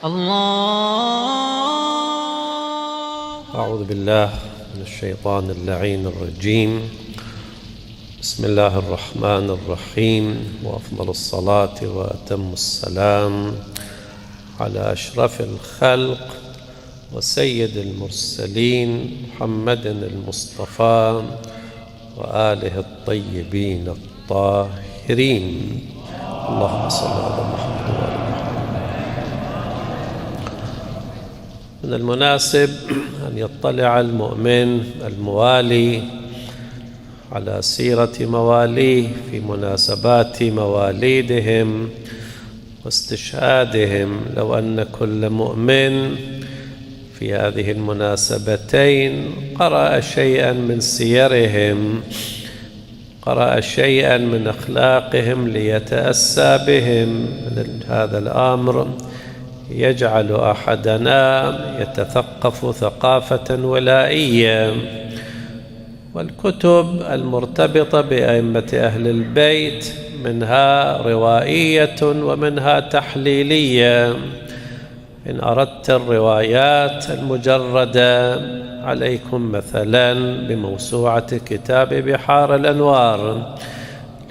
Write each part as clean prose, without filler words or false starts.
الله. أعوذ بالله من الشيطان اللعين الرجيم. بسم الله الرحمن الرحيم، وأفضل الصلاة وأتم السلام على أشرف الخلق وسيد المرسلين محمد المصطفى وآله الطيبين الطاهرين. اللهم صل على محمد وآل محمد. من المناسب أن يطلع المؤمن الموالي على سيرة مواليه في مناسبات مواليدهم واستشهادهم. لو أن كل مؤمن في هذه المناسبتين قرأ شيئا من سيرهم، قرأ شيئا من أخلاقهم ليتأسى بهم، من هذا الأمر يجعل أحدنا يتثقف ثقافة ولائية. والكتب المرتبطة بأئمة أهل البيت منها روائية ومنها تحليلية. إن أردت الروايات المجردة عليكم مثلا بموسوعة كتاب بحار الأنوار،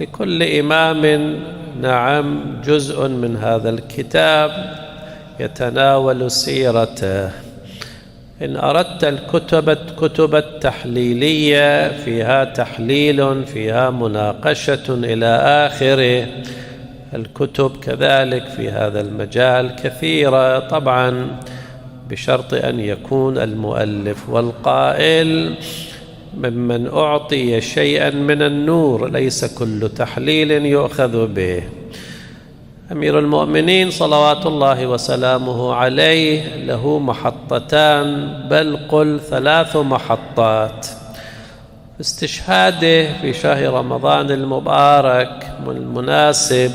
لكل إمام نعم جزء من هذا الكتاب يتناول سيرته. إن أردت الكتب التحليلية فيها تحليل، فيها مناقشة إلى آخره. الكتب كذلك في هذا المجال كثيرة، طبعا بشرط أن يكون المؤلف والقائل ممن أعطي شيئا من النور، ليس كل تحليل يؤخذ به. أمير المؤمنين صلوات الله وسلامه عليه له محطتان، بل قل 3 محطات. استشهاده في شهر رمضان المبارك المناسب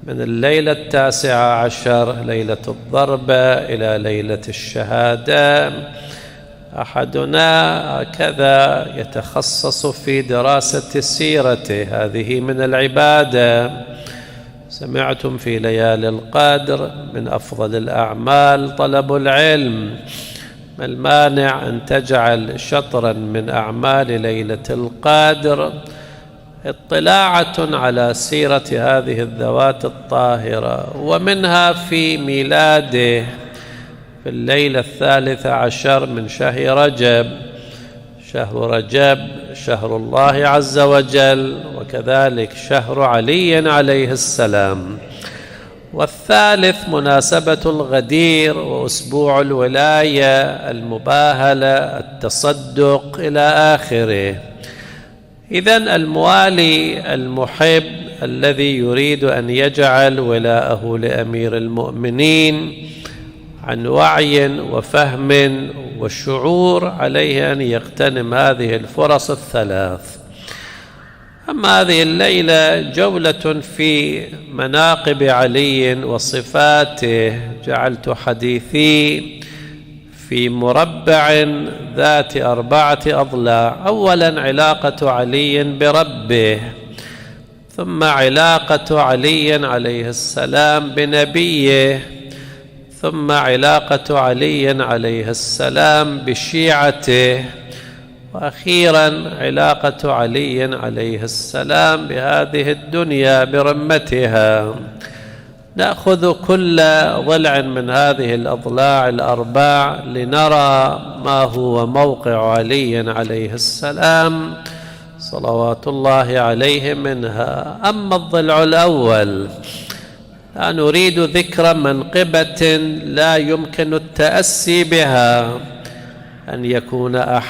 من الليلة 19 ليلة الضربة إلى ليلة الشهادة. أحدنا هكذا يتخصص في دراسة سيرته، هذه من العبادة. سمعتم في ليالي القدر من أفضل الأعمال طلب العلم، ما المانع أن تجعل شطرا من أعمال ليلة القدر اطلاعة على سيرة هذه الذوات الطاهرة. ومنها في ميلاده في الليلة 13 من شهر رجب. شهر رجب شهر الله عز وجل، وكذلك شهر علي عليه السلام. والثالث مناسبة الغدير وأسبوع الولاية، المباهلة، التصدق إلى آخره. إذن الموالي المحب الذي يريد أن يجعل ولاءه لأمير المؤمنين عن وعي وفهم والشعور عليه أن يغتنم هذه الفرص الثلاث. أما هذه الليلة جولة في مناقب علي وصفاته، جعلت حديثي في مربع ذات 4 أضلاع. أولا علاقة علي بربه، ثم علاقة علي عليه السلام بنبيه، ثم علاقة علي عليه السلام بشيعته، وأخيرا علاقة علي عليه السلام بهذه الدنيا برمتها. نأخذ كل ضلع من هذه الأضلاع ال4 لنرى ما هو موقع علي عليه السلام صلوات الله عليه منها. أما الضلع الأول، لا نريد ذكر منقبة لا يمكن التأسي بها، أن يكون أحد